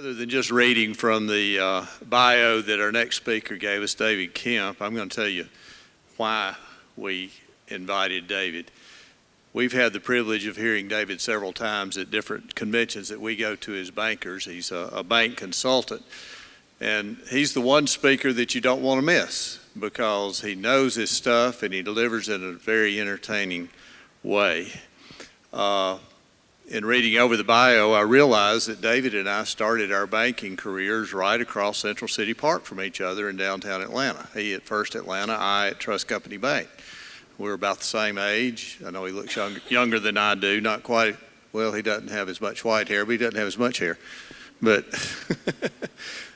Other than just reading from the bio that our next speaker gave us, David Kemp, I'm going to tell you why we invited David. We've had the privilege of hearing David several times at different conventions that we go to as bankers. He's a bank consultant, and he's the one speaker that you don't want to miss because he knows his stuff and he delivers in a very entertaining way. In reading over the bio, I realized that David and I started our banking careers right across Central City Park from each other in downtown Atlanta. He at First Atlanta, I at Trust Company Bank. We're about the same age. I know he looks younger than I do, not quite, well, he doesn't have as much white hair, but he doesn't have as much hair. But,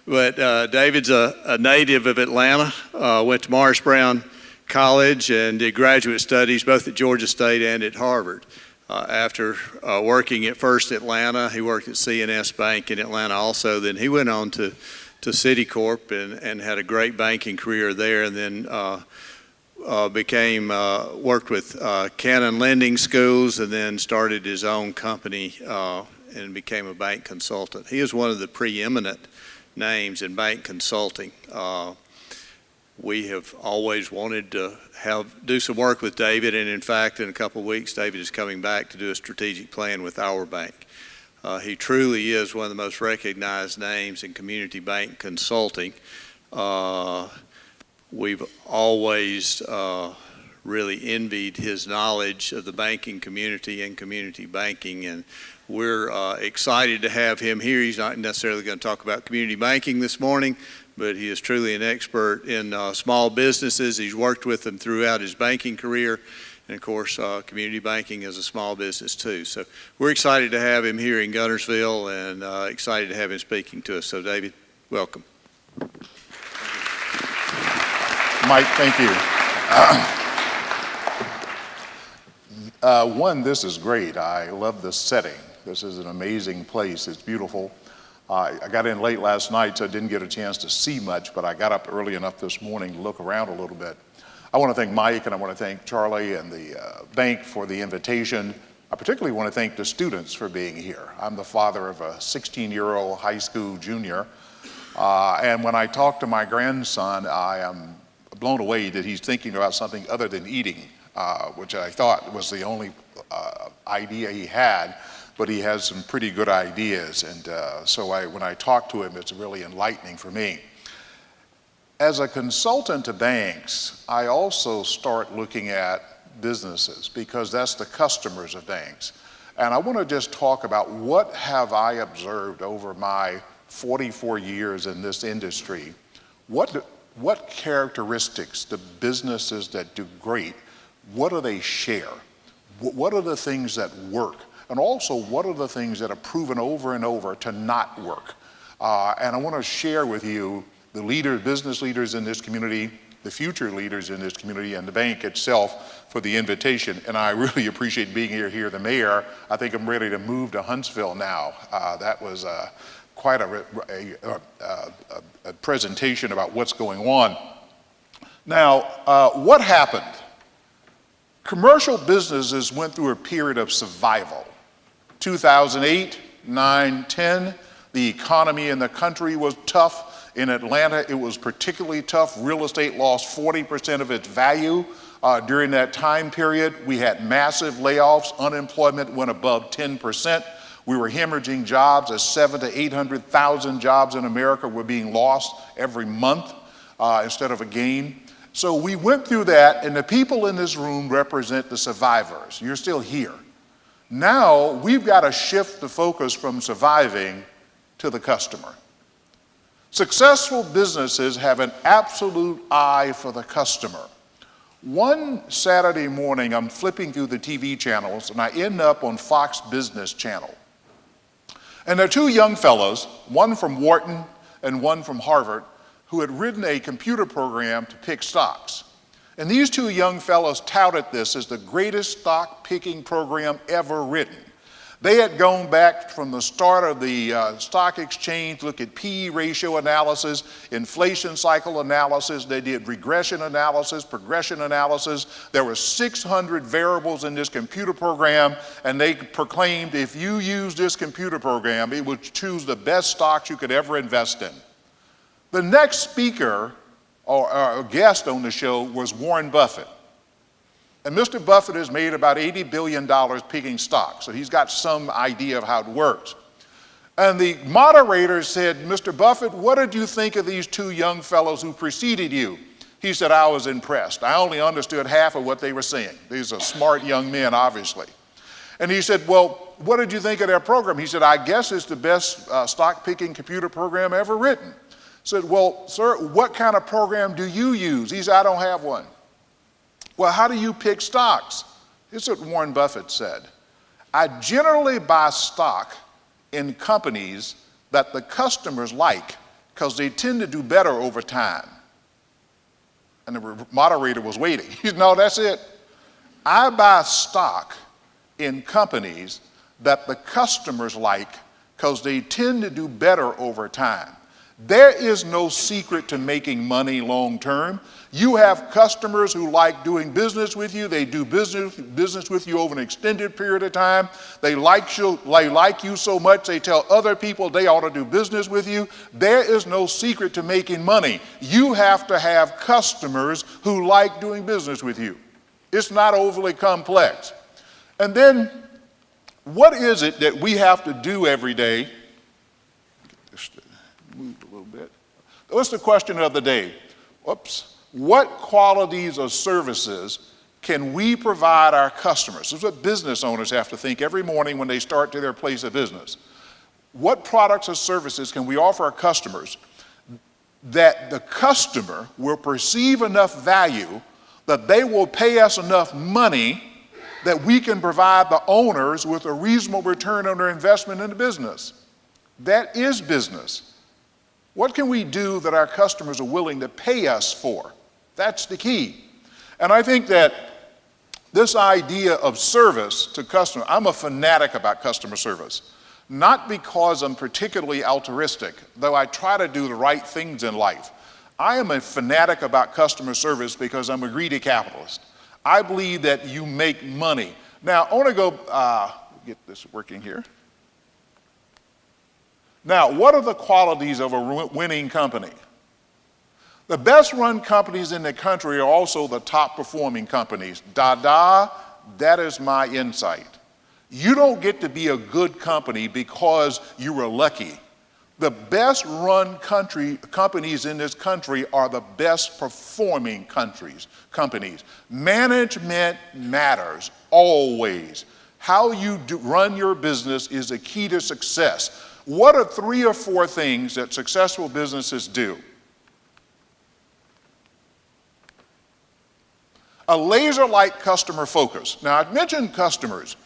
David's a native of Atlanta, went to Morris Brown College and did graduate studies both at Georgia State and at Harvard. After working at First Atlanta, he worked at C&S Bank in Atlanta also. Then he went on to Citicorp and had a great banking career there, and then worked with Cannon Lending Schools, and then started his own company and became a bank consultant. He is one of the preeminent names in bank consulting. We have always wanted to do some work with David, and in fact, in a couple of weeks, David is coming back to do a strategic plan with our bank. He truly is one of the most recognized names in community bank consulting. We've always really envied his knowledge of the banking community and community banking, and we're excited to have him here. He's not necessarily going to talk about community banking this morning, but he is truly an expert in small businesses. He's worked with them throughout his banking career, and of course, community banking is a small business too. So we're excited to have him here in Guntersville, and excited to have him speaking to us. So David, welcome. Mike, thank you. This is great. I love this setting. This is an amazing place. It's beautiful. I got in late last night, so I didn't get a chance to see much, but I got up early enough this morning to look around a little bit. I want to thank Mike, and I want to thank Charlie and the bank for the invitation. I particularly want to thank the students for being here. I'm the father of a 16-year-old high school junior, and when I talk to my grandson, I am blown away that he's thinking about something other than eating, which I thought was the only idea he had. But he has some pretty good ideas, and so when I talk to him, it's really enlightening for me. As a consultant to banks, I also start looking at businesses because that's the customers of banks. And I want to just talk about what have I observed over my 44 years in this industry. What characteristics the businesses that do great, what do they share? What are the things that work? And also, what are the things that are proven over and over to not work? And I want to share with you the business leaders in this community, the future leaders in this community, and the bank itself for the invitation. And I really appreciate being here. The mayor, I think I'm ready to move to Huntsville now. That was quite a presentation about what's going on. Now, what happened? Commercial businesses went through a period of survival. 2008, 9, 10, the economy in the country was tough. In Atlanta, it was particularly tough. Real estate lost 40% of its value during that time period. We had massive layoffs. Unemployment went above 10%. We were hemorrhaging jobs as 700,000 to 800,000 jobs in America were being lost every month instead of a gain. So we went through that, and the people in this room represent the survivors. You're still here. Now we've got to shift the focus from surviving to the customer. Successful businesses have an absolute eye for the customer. One Saturday morning, I'm flipping through the TV channels, and I end up on Fox Business Channel. And there are two young fellows, one from Wharton and one from Harvard, who had written a computer program to pick stocks. And these two young fellows touted this as the greatest stock picking program ever written. They had gone back from the start of the stock exchange, look at PE ratio analysis, inflation cycle analysis. They did regression analysis, progression analysis. There were 600 variables in this computer program, and they proclaimed if you use this computer program, it would choose the best stocks you could ever invest in. The next speaker or guest on the show was Warren Buffett. And Mr. Buffett has made about $80 billion picking stocks, so he's got some idea of how it works. And the moderator said, Mr. Buffett, what did you think of these two young fellows who preceded you? He said, I was impressed. I only understood half of what they were saying. These are smart young men, obviously. And he said, well, what did you think of their program? He said, I guess it's the best stock picking computer program ever written. I said, well, sir, what kind of program do you use? He said, I don't have one. Well, how do you pick stocks? Here's what Warren Buffett said. I generally buy stock in companies that the customers like because they tend to do better over time. And the moderator was waiting. He said, no, that's it. I buy stock in companies that the customers like because they tend to do better over time. There is no secret to making money long term. You have customers who like doing business with you. They do business with you over an extended period of time. They like you so much they tell other people they ought to do business with you. There is no secret to making money. You have to have customers who like doing business with you. It's not overly complex. And then what is it that we have to do every day? Moved a little bit. What's the question of the day? Whoops. What qualities or services can we provide our customers? This is what business owners have to think every morning when they start to their place of business. What products or services can we offer our customers that the customer will perceive enough value that they will pay us enough money that we can provide the owners with a reasonable return on their investment in the business? That is business. What can we do that our customers are willing to pay us for? That's the key. And I think that this idea of service to customers, I'm a fanatic about customer service. Not because I'm particularly altruistic, though I try to do the right things in life. I am a fanatic about customer service because I'm a greedy capitalist. I believe that you make money. Now, I want to go, get this working here. Now, what are the qualities of a winning company? The best run companies in the country are also the top performing companies. That is my insight. You don't get to be a good company because you were lucky. The best run companies in this country are the best performing companies. Management matters always. How you run your business is the key to success. What are 3 or 4 things that successful businesses do? A laser-like customer focus. Now, I've mentioned customers.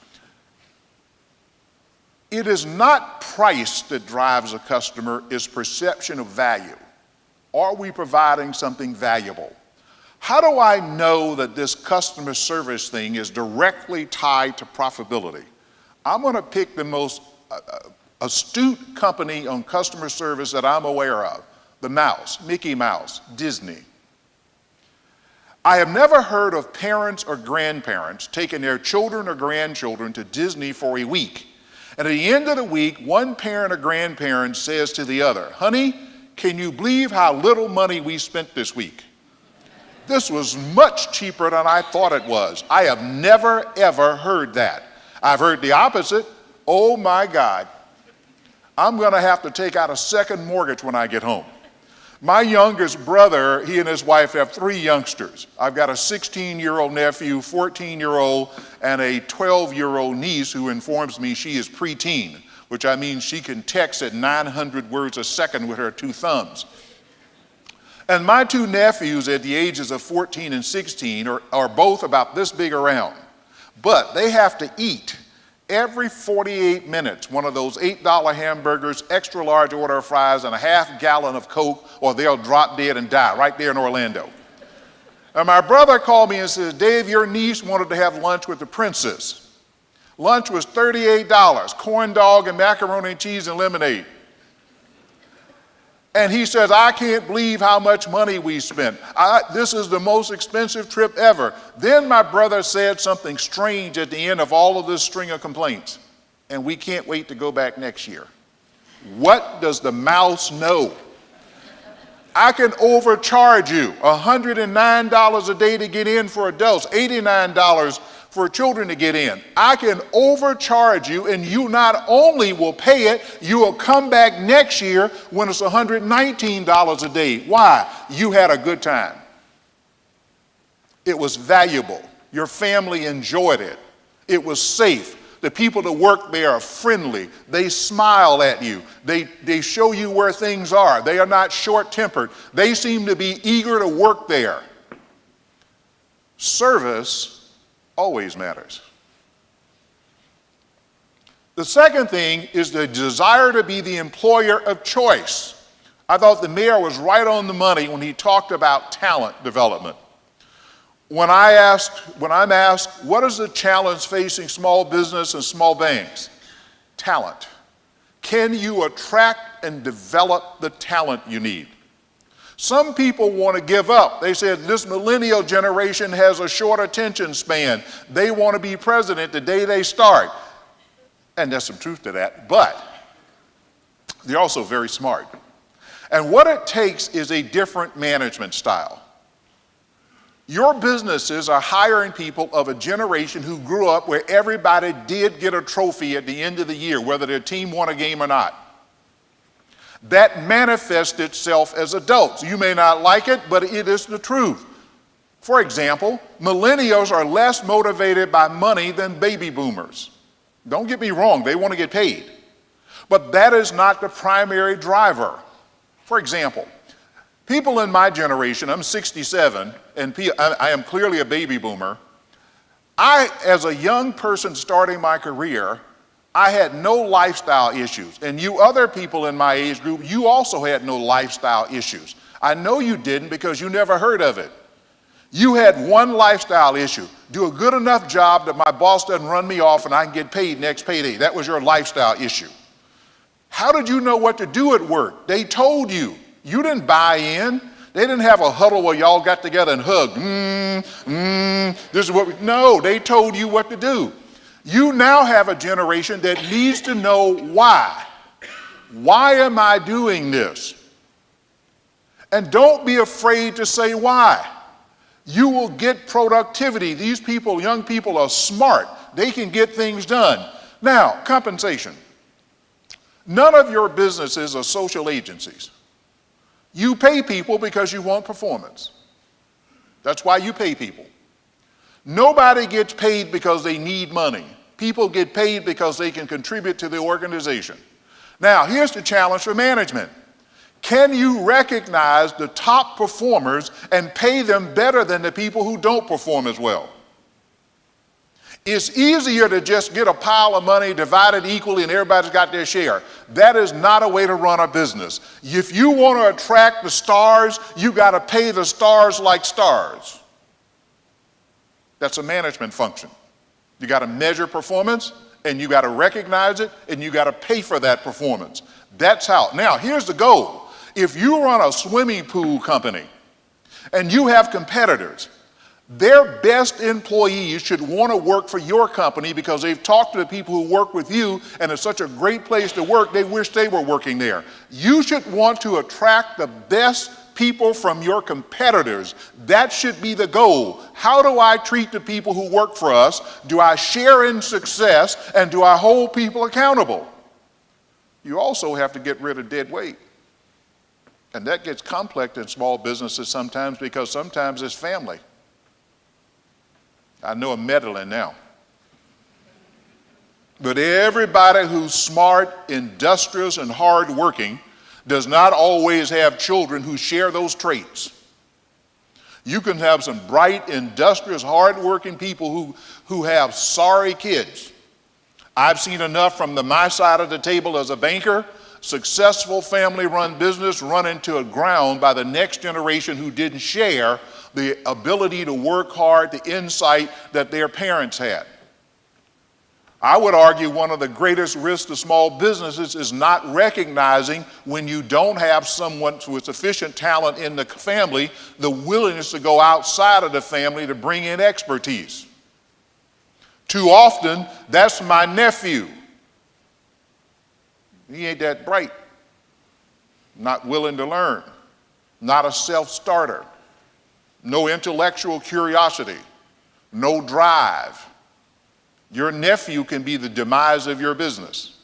It is not price that drives a customer, it's perception of value. Are we providing something valuable? How do I know that this customer service thing is directly tied to profitability? I'm going to pick the most astute company on customer service that I'm aware of. The Mouse, Mickey Mouse, Disney. I have never heard of parents or grandparents taking their children or grandchildren to Disney for a week. And at the end of the week, one parent or grandparent says to the other, honey, can you believe how little money we spent this week? This was much cheaper than I thought it was. I have never, ever heard that. I've heard the opposite. Oh my God. I'm going to have to take out a second mortgage when I get home. My youngest brother, he and his wife have 3 youngsters. I've got a 16-year-old nephew, 14-year-old, and a 12-year-old niece who informs me she is preteen, which I mean she can text at 900 words a second with her 2 thumbs. And my 2 nephews at the ages of 14 and 16 are both about this big around. But they have to eat every 48 minutes, one of those $8 hamburgers, extra large order of fries, and a half gallon of Coke, or they'll drop dead and die right there in Orlando. And my brother called me and said, Dave, your niece wanted to have lunch with the princess. Lunch was $38, corn dog and macaroni and cheese and lemonade. And he says, I can't believe how much money we spent. This is the most expensive trip ever. Then my brother said something strange at the end of all of this string of complaints. And we can't wait to go back next year. What does the mouse know? I can overcharge you $109 a day to get in for adults, $89 for children to get in. I can overcharge you, and you not only will pay it, you will come back next year when it's $119 a day. Why? You had a good time. It was valuable. Your family enjoyed it. It was safe. The people that work there are friendly. They smile at you. They show you where things are. They are not short-tempered. They seem to be eager to work there. Service always matters. The second thing is the desire to be the employer of choice. I thought the mayor was right on the money when he talked about talent development. When I'm asked, what is the challenge facing small business and small banks? Talent. Can you attract and develop the talent you need? Some people want to give up. They said this millennial generation has a short attention span. They want to be president the day they start. And there's some truth to that, but they're also very smart. And what it takes is a different management style. Your businesses are hiring people of a generation who grew up where everybody did get a trophy at the end of the year, whether their team won a game or not. That manifests itself as adults. You may not like it, but it is the truth. For example, millennials are less motivated by money than baby boomers. Don't get me wrong, they want to get paid. But that is not the primary driver. For example, people in my generation, I'm 67, and I am clearly a baby boomer. As a young person starting my career, I had no lifestyle issues. And you other people in my age group, you also had no lifestyle issues. I know you didn't because you never heard of it. You had one lifestyle issue. Do a good enough job that my boss doesn't run me off and I can get paid next payday. That was your lifestyle issue. How did you know what to do at work? They told you. You didn't buy in. They didn't have a huddle where y'all got together and hugged. This is what no, they told you what to do. You now have a generation that needs to know why. Why am I doing this? And don't be afraid to say why. You will get productivity. These people, young people, are smart. They can get things done. Now, compensation. None of your businesses are social agencies. You pay people because you want performance. That's why you pay people. Nobody gets paid because they need money. People get paid because they can contribute to the organization. Now, here's the challenge for management. Can you recognize the top performers and pay them better than the people who don't perform as well? It's easier to just get a pile of money, divide it equally, and everybody's got their share. That is not a way to run a business. If you want to attract the stars, you got to pay the stars like stars. That's a management function. You got to measure performance, and you got to recognize it, and you got to pay for that performance. That's how. Now, here's the goal. If you run a swimming pool company and you have competitors, their best employees should want to work for your company because they've talked to the people who work with you and it's such a great place to work, they wish they were working there. You should want to attract the best people from your competitors. That should be the goal. How do I treat the people who work for us? Do I share in success and do I hold people accountable? You also have to get rid of dead weight. And that gets complex in small businesses sometimes because sometimes it's family. I know I'm meddling now. But everybody who's smart, industrious, and hardworking does not always have children who share those traits. You can have some bright, industrious, hardworking people who have sorry kids. I've seen enough from my side of the table as a banker, successful family-run business run into a ground by the next generation who didn't share the ability to work hard, the insight that their parents had. I would argue one of the greatest risks to small businesses is not recognizing when you don't have someone with sufficient talent in the family, the willingness to go outside of the family to bring in expertise. Too often, that's my nephew. He ain't that bright, not willing to learn, not a self-starter, no intellectual curiosity, no drive. Your nephew can be the demise of your business.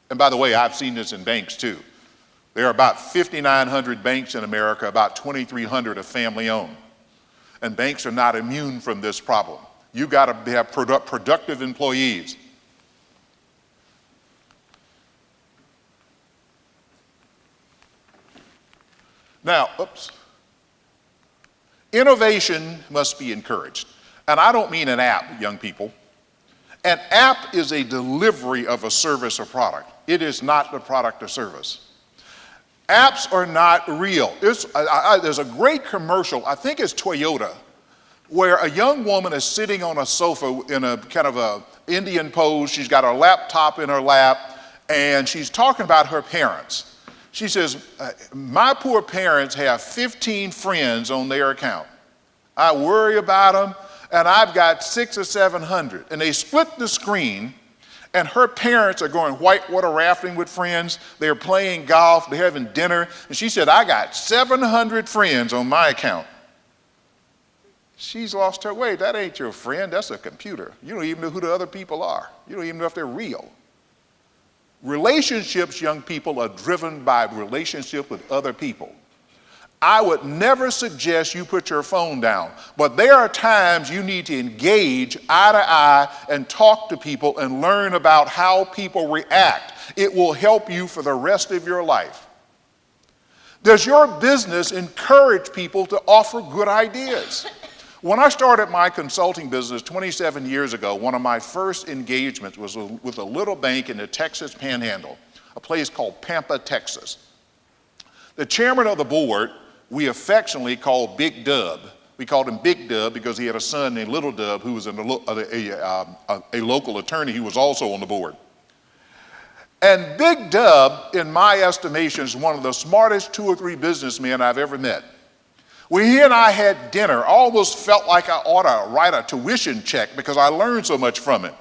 And by the way, I've seen this in banks too. There are about 5,900 banks in America, about 2,300 are family owned. And banks are not immune from this problem. You've got to have productive employees. Now, innovation must be encouraged. And I don't mean an app, young people. An app is a delivery of a service or product. It is not the product or service. Apps are not real. There's a great commercial, I think it's Toyota, where a young woman is sitting on a sofa in a kind of a Indian pose. She's got her laptop in her lap, and she's talking about her parents. She says, my poor parents have 15 friends on their account. I worry about them, and I've got 600 or 700. And they split the screen, and her parents are going whitewater rafting with friends. They're playing golf. They're having dinner. And she said, I got 700 friends on my account. She's lost her way. That ain't your friend. That's a computer. You don't even know who the other people are. You don't even know if they're real. Relationships, young people, are driven by relationship with other people. I would never suggest you put your phone down, but there are times you need to engage eye to eye and talk to people and learn about how people react. It will help you for the rest of your life. Does your business encourage people to offer good ideas? When I started my consulting business 27 years ago, one of my first engagements was with a little bank in the Texas Panhandle, a place called Pampa, Texas. The chairman of the board, we affectionately called Big Dub. We called him Big Dub because he had a son named Little Dub who was a local attorney who was also on the board. And Big Dub, in my estimation, is one of the smartest 2 or 3 businessmen I've ever met. When he and I had dinner, I almost felt like I ought to write a tuition check because I learned so much from him.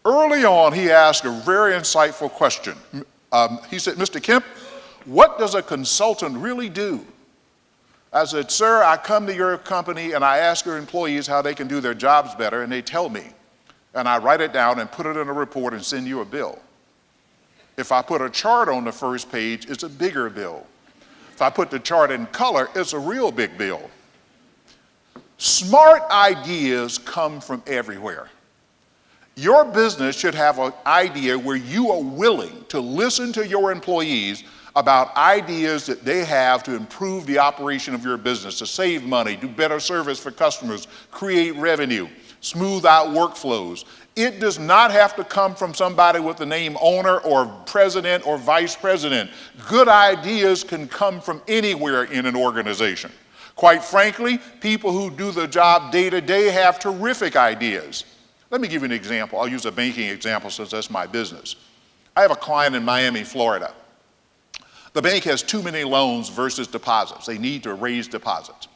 Early on, he asked a very insightful question. He said, Mr. Kemp, what does a consultant really do? I said, sir, I come to your company and I ask your employees how they can do their jobs better, and they tell me. And I write it down and put it in a report and send you a bill. If I put a chart on the first page, it's a bigger bill. If I put the chart in color, it's a real big bill. Smart ideas come from everywhere. Your business should have an idea where you are willing to listen to your employees about ideas that they have to improve the operation of your business, to save money, do better service for customers, create revenue, smooth out workflows. It does not have to come from somebody with the name owner or president or vice president. Good ideas can come from anywhere in an organization. Quite frankly, people who do the job day to day have terrific ideas. Let me give you an example. I'll use a banking example since that's my business. I have a client in Miami, Florida. The bank has too many loans versus deposits. They need to raise deposits.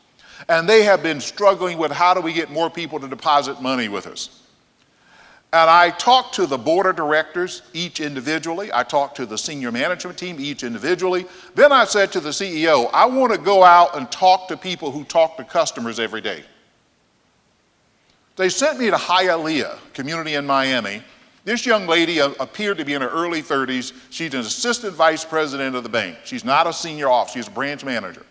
And they have been struggling with how do we get more people to deposit money with us. And I talked to the board of directors, each individually. I talked to the senior management team, each individually. Then I said to the CEO, I want to go out and talk to people who talk to customers every day. They sent me to Hialeah community in Miami. This young lady appeared to be in her early 30s. She's an assistant vice president of the bank. She's not a senior officer, she's a branch manager.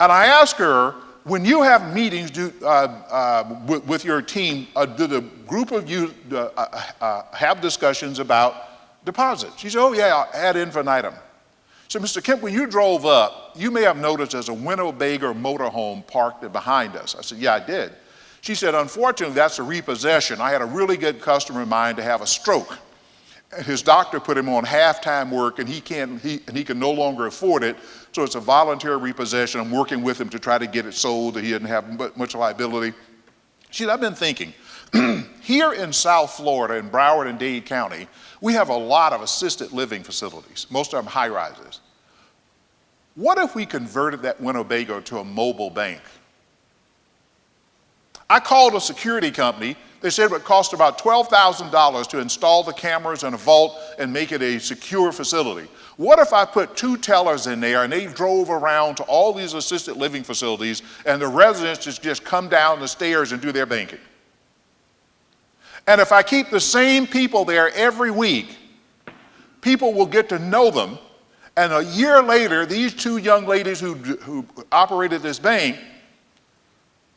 And I asked her, when you have meetings with your team, do the group of you have discussions about deposits? She said, oh yeah, ad infinitum. So Mr. Kemp, when you drove up, you may have noticed there's a Winnebago motorhome parked behind us. I said, yeah, I did. She said, unfortunately, that's a repossession. I had a really good customer of mine to have a stroke. His doctor put him on half-time work, and he can no longer afford it, so it's a voluntary repossession. I'm working with him to try to get it sold. He didn't have much liability. She said, I've been thinking, Here in South Florida, in Broward and Dade County, we have a lot of assisted living facilities, most of them high rises. What if we converted that Winnebago to a mobile bank? I called a security company. They said it would cost about $12,000 to install the cameras in a vault and make it a secure facility. What if I put 2 tellers in there and they drove around to all these assisted living facilities and the residents just come down the stairs and do their banking? And if I keep the same people there every week, people will get to know them. And a year later, these 2 young ladies who operated this bank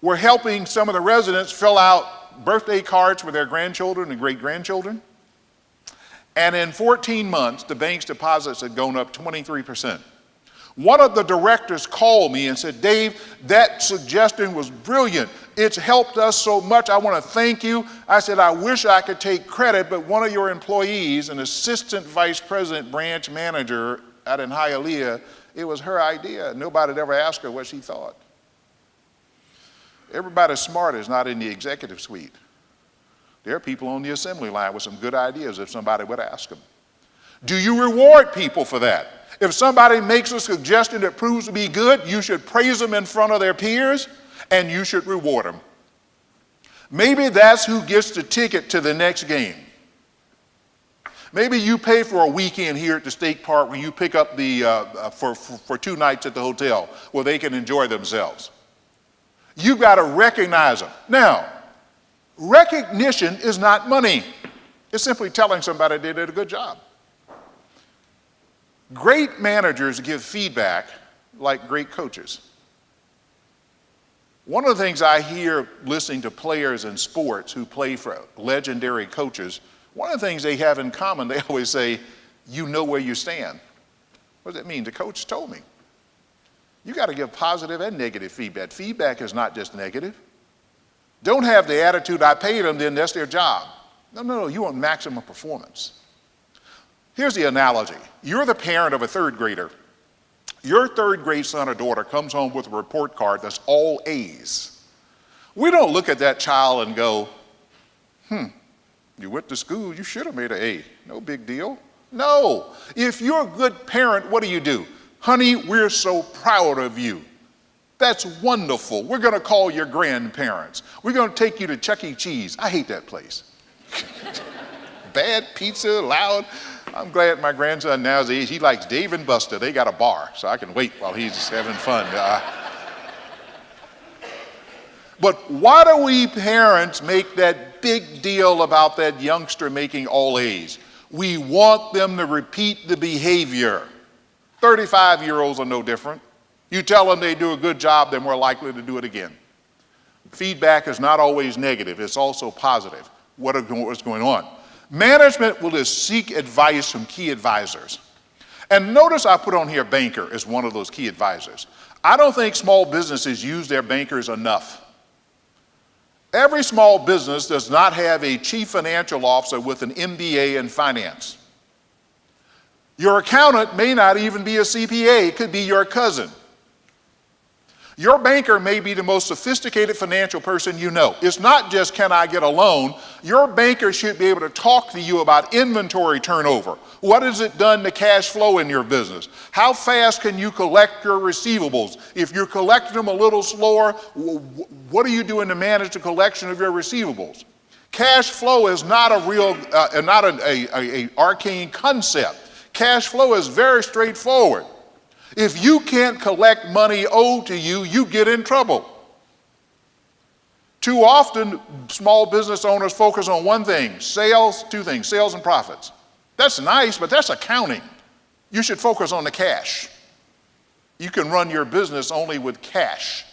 were helping some of the residents fill out birthday cards for their grandchildren and great-grandchildren. And in 14 months, the bank's deposits had gone up 23%. One of the directors called me and said, "Dave, that suggestion was brilliant. It's helped us so much. I want to thank you." I said, "I wish I could take credit, but one of your employees, an assistant vice president branch manager out in Hialeah, it was her idea. Nobody had ever asked her what she thought." Everybody smart is not in the executive suite. There are people on the assembly line with some good ideas if somebody would ask them. Do you reward people for that? If somebody makes a suggestion that proves to be good, you should praise them in front of their peers and you should reward them. Maybe that's who gets the ticket to the next game. Maybe you pay for a weekend here at the state park where you pick up for 2 nights at the hotel where they can enjoy themselves. You've got to recognize them. Now, recognition is not money. It's simply telling somebody they did a good job. Great managers give feedback like great coaches. One of the things I hear listening to players in sports who play for legendary coaches, one of the things they have in common, they always say, "You know where you stand." What does that mean? The coach told me. You got to give positive and negative feedback. Feedback is not just negative. Don't have the attitude, "I paid them, then that's their job." No, you want maximum performance. Here's the analogy. You're the parent of a 3rd grader. Your 3rd grade son or daughter comes home with a report card that's all A's. We don't look at that child and go, "You went to school, you should have made an A. No big deal." No. If you're a good parent, what do? "Honey, we're so proud of you. That's wonderful. We're going to call your grandparents. We're going to take you to Chuck E. Cheese." I hate that place. Bad pizza, loud. I'm glad my grandson now is age. He likes Dave and Buster. They got a bar, so I can wait while he's having fun. But why do we parents make that big deal about that youngster making all A's? We want them to repeat the behavior. 35-year-olds are no different. You tell them they do a good job, they're more likely to do it again. Feedback is not always negative. It's also positive. What's going on? Management will just seek advice from key advisors. And notice I put on here banker as one of those key advisors. I don't think small businesses use their bankers enough. Every small business does not have a chief financial officer with an MBA in finance. Your accountant may not even be a CPA. It could be your cousin. Your banker may be the most sophisticated financial person you know. It's not just, "Can I get a loan?" Your banker should be able to talk to you about inventory turnover. What has it done to cash flow in your business? How fast can you collect your receivables? If you're collecting them a little slower, what are you doing to manage the collection of your receivables? Cash flow is not a real, not an arcane concept. Cash flow is very straightforward. If you can't collect money owed to you, you get in trouble. Too often, small business owners focus on one thing, sales, 2 things, sales and profits. That's nice, but that's accounting. You should focus on the cash. You can run your business only with cash.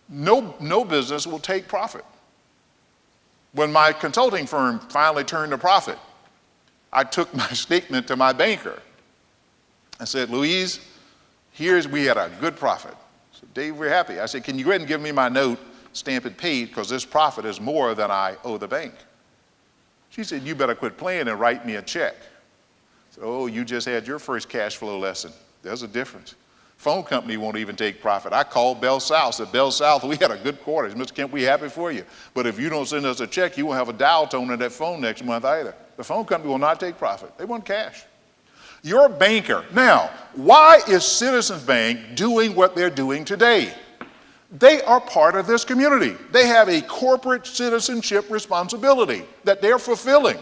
No business will take profit. When my consulting firm finally turned a profit, I took my statement to my banker. I said, "Louise, we had a good profit." I said, "Dave, we're happy." I said, "Can you go ahead and give me my note, stamp it paid, because this profit is more than I owe the bank?" She said, "You better quit playing and write me a check." I said, "Oh, you just had your first cash flow lesson. There's a difference. Phone company won't even take profit. I called Bell South, said, Bell South, we had a good quarter. Mr. Kemp, we happy for you. But if you don't send us a check, you won't have a dial tone in that phone next month either. The phone company will not take profit. They want cash. You're a banker. Now, why is Citizens Bank doing what they're doing today? They are part of this community. They have a corporate citizenship responsibility that they're fulfilling.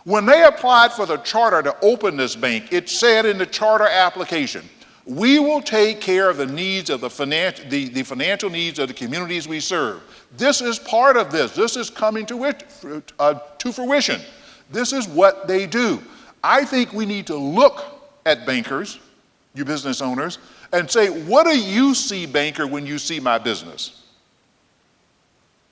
When they applied for the charter to open this bank, it said in the charter application, we will take care of the needs of the financial needs of the communities we serve. This is part of this. This is coming to fruition. This is what they do. I think we need to look at bankers, you business owners, and say, what do you see, banker, when you see my business?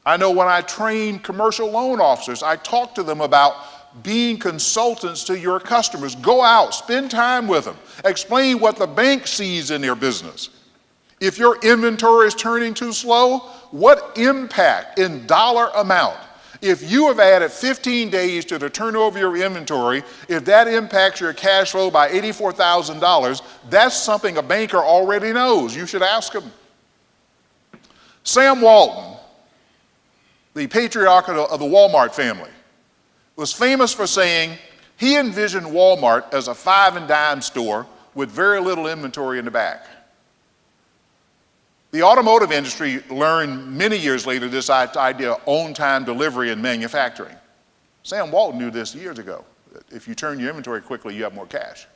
I know when I train commercial loan officers, I talk to them about being consultants to your customers. Go out, spend time with them, explain what the bank sees in their business. If your inventory is turning too slow, what impact in dollar amount? If you have added 15 days to the turnover of your inventory, if that impacts your cash flow by $84,000, that's something a banker already knows. You should ask him. Sam Walton, the patriarch of the Walmart family, was famous for saying he envisioned Walmart as a five and dime store with very little inventory in the back. The automotive industry learned many years later this idea of on-time delivery in manufacturing. Sam Walton knew this years ago. If you turn your inventory quickly, you have more cash.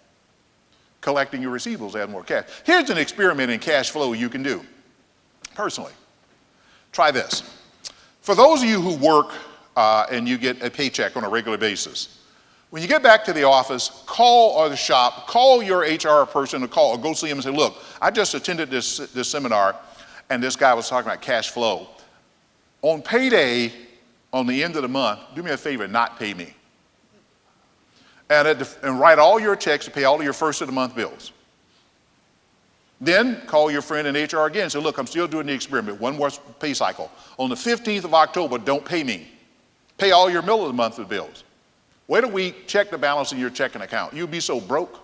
Collecting your receivables adds more cash. Here's an experiment in cash flow you can do personally. Try this. For those of you who work and you get a paycheck on a regular basis, when you get back to the office, call the shop, call your HR person, or go see him and say, look, I just attended this seminar, and this guy was talking about cash flow. On payday, on the end of the month, do me a favor, not pay me. And write all your checks to pay all of your first of the month bills. Then call your friend in HR again and say, look, I'm still doing the experiment, one more pay cycle. On the 15th of October, don't pay me. Pay all your middle of the month bills. Wait a week, check the balance in your checking account. You'll be so broke.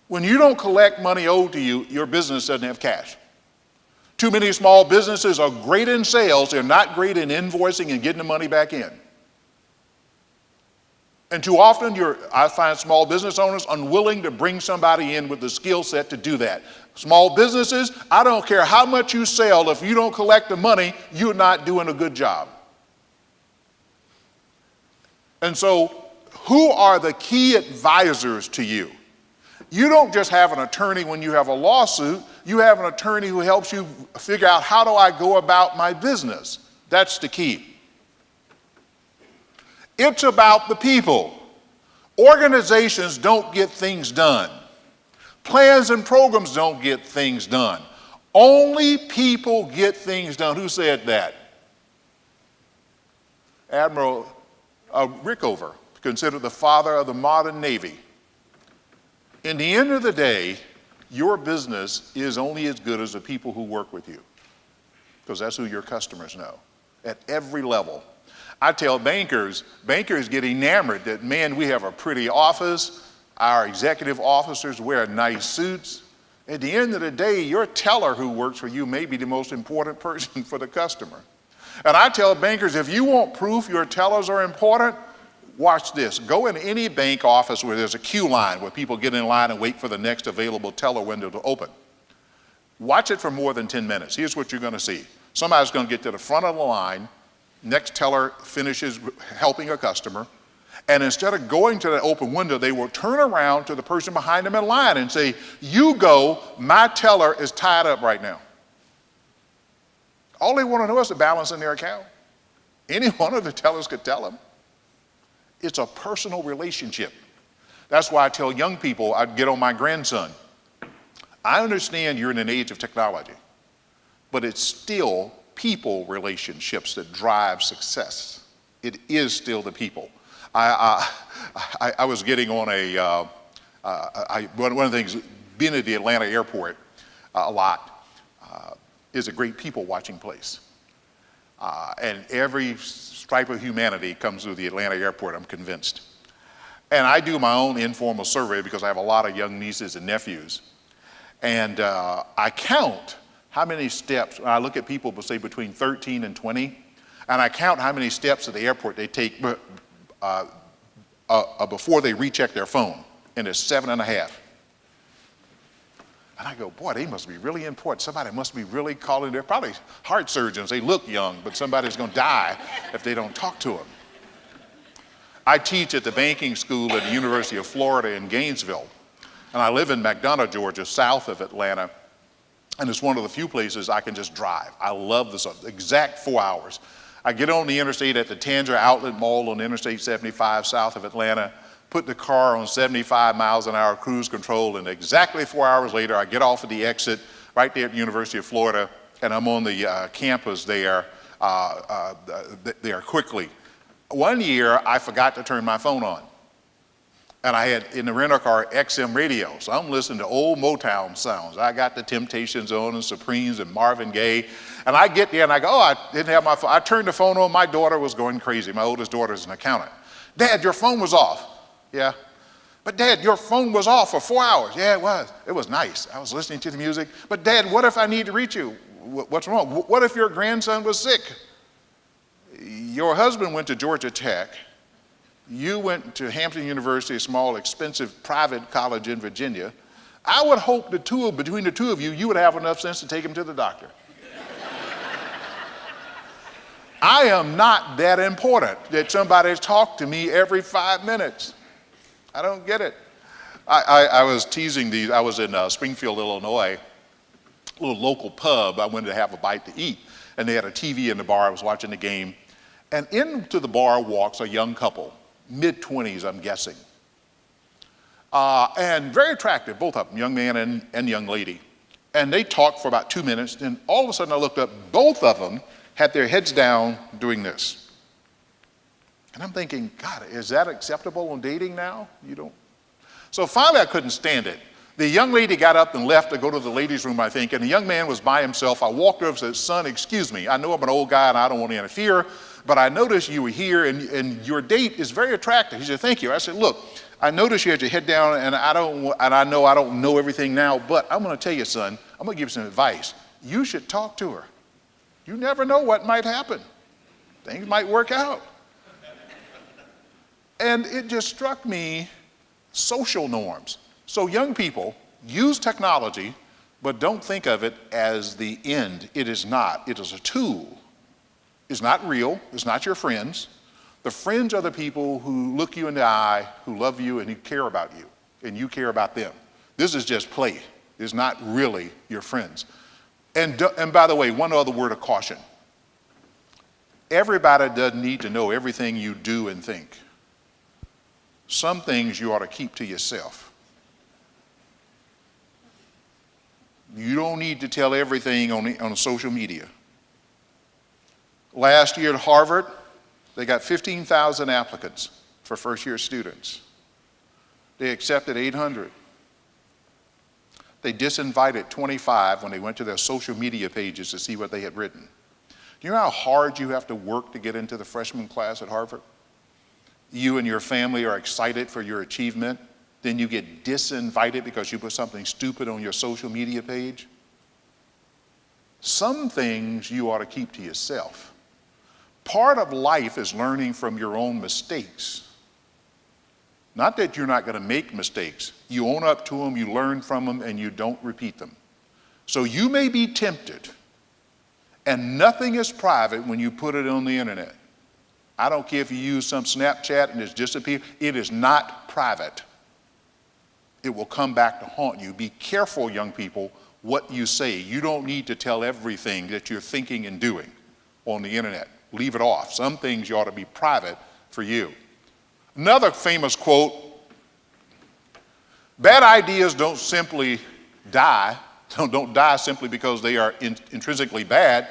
When you don't collect money owed to you, your business doesn't have cash. Too many small businesses are great in sales, they're not great in invoicing and getting the money back in. And too often, I find small business owners unwilling to bring somebody in with the skill set to do that. Small businesses, I don't care how much you sell, if you don't collect the money, you're not doing a good job. And so, who are the key advisors to you? You don't just have an attorney when you have a lawsuit, you have an attorney who helps you figure out, how do I go about my business? That's the key. It's about the people. Organizations don't get things done. Plans and programs don't get things done. Only people get things done. Who said that? Admiral Rickover, considered the father of the modern Navy. In the end of the day, your business is only as good as the people who work with you, because that's who your customers know at every level. I tell bankers get enamored that, man, we have a pretty office, our executive officers wear nice suits. At the end of the day, your teller who works for you may be the most important person for the customer. And I tell bankers, if you want proof your tellers are important, watch this. Go in any bank office where there's a queue line, where people get in line and wait for the next available teller window to open. Watch it for more than 10 minutes. Here's what you're going to see. Somebody's going to get to the front of the line, next teller finishes helping a customer, and instead of going to the open window, they will turn around to the person behind them in line and say, you go, my teller is tied up right now. All they want to know is the balance in their account. Any one of the tellers could tell them. It's a personal relationship. That's why I tell young people, I get on my grandson. I understand you're in an age of technology, but it's still people relationships that drive success. It is still the people. I was getting on one of the things, being at the Atlanta airport a lot, is a great people watching place. And every stripe of humanity comes through the Atlanta airport, I'm convinced. And I do my own informal survey because I have a lot of young nieces and nephews. And I count how many steps, I look at people, say between 13 and 20, and I count how many steps at the airport they take before they recheck their phone, and it's 7.5. And I go, boy, they must be really important. Somebody must be really calling. They're probably heart surgeons. They look young, but somebody's going to die if they don't talk to them. I teach at the banking school at the University of Florida in Gainesville, and I live in McDonough, Georgia, south of Atlanta, and it's one of the few places I can just drive. I love this exact 4 hours. I get on the interstate at the Tanger Outlet Mall on Interstate 75 south of Atlanta, put the car on 75 miles an hour cruise control, and exactly 4 hours later, I get off at the exit right there at the University of Florida, and I'm on the campus there quickly. One year, I forgot to turn my phone on, and I had in the rental car XM radio, so I'm listening to old Motown sounds. I got the Temptations on and Supremes and Marvin Gaye, and I get there and I go, oh, I didn't have my phone. I turned the phone on. My daughter was going crazy. My oldest daughter is an accountant. Dad, your phone was off. Yeah. But Dad, your phone was off for 4 hours. Yeah, it was. It was nice. I was listening to the music. But Dad, what if I need to reach you? What's wrong? What if your grandson was sick? Your husband went to Georgia Tech. You went to Hampton University, a small, expensive private college in Virginia. I would hope between the two of you, you would have enough sense to take him to the doctor. I am not that important that somebody's talked to me every 5 minutes. I don't get it. I was teasing these. I was in Springfield, Illinois, a little local pub. I went to have a bite to eat, and they had a TV in the bar. I was watching the game, and into the bar walks a young couple, mid-20s, I'm guessing, and very attractive, both of them, young man and young lady. And they talked for about 2 minutes, and all of a sudden I looked up, both of them had their heads down doing this. And I'm thinking, God, is that acceptable on dating now? You don't. So finally I couldn't stand it. The young lady got up and left to go to the ladies' room, I think, and the young man was by himself. I walked over and said, son, excuse me. I know I'm an old guy and I don't want to interfere, but I noticed you were here and your date is very attractive. He said, thank you. I said, look, I noticed you had your head down and I know I don't know everything now, but I'm going to tell you, son, I'm going to give you some advice. You should talk to her. You never know what might happen. Things might work out. And it just struck me, social norms. So young people, use technology, but don't think of it as the end. It is not. It is a tool. It's not real. It's not your friends. The friends are the people who look you in the eye, who love you, and who care about you, and you care about them. This is just play. It's not really your friends. And by the way, one other word of caution. Everybody doesn't need to know everything you do and think. Some things you ought to keep to yourself. You don't need to tell everything on social media. Last year at Harvard, they got 15,000 applicants for first-year students. They accepted 800. They disinvited 25 when they went to their social media pages to see what they had written. Do you know how hard you have to work to get into the freshman class at Harvard? You and your family are excited for your achievement. Then you get disinvited because you put something stupid on your social media page. Some things you ought to keep to yourself. Part of life is learning from your own mistakes. Not that you're not going to make mistakes. You own up to them, you learn from them, and you don't repeat them. So you may be tempted, and nothing is private when you put it on the internet. I don't care if you use some Snapchat and it's disappeared. It is not private. It will come back to haunt you. Be careful, young people, what you say. You don't need to tell everything that you're thinking and doing on the internet. Leave it off. Some things you ought to be private for you. Another famous quote, bad ideas don't simply die, don't die simply because they are intrinsically bad.